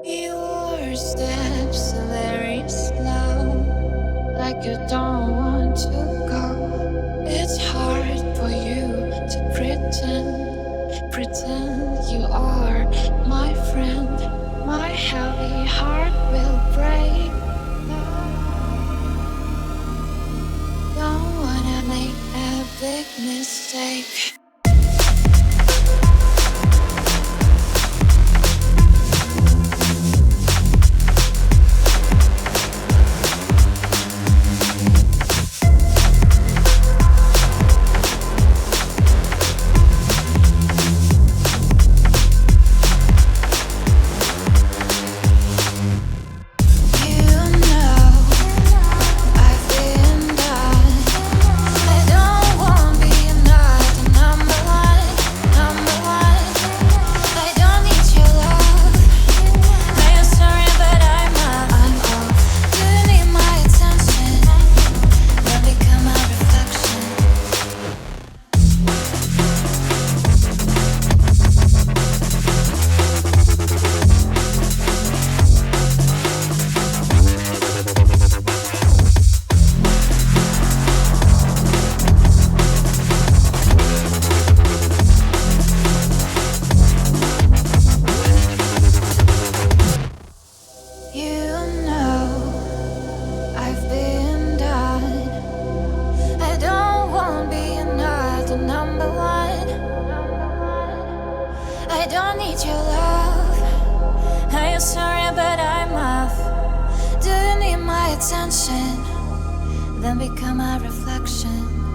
Your steps are very slow, like you don't want to go. It's hard for you to pretend you are my friend. My heavy heart will break. Don't wanna make a big mistake. Then become a reflection.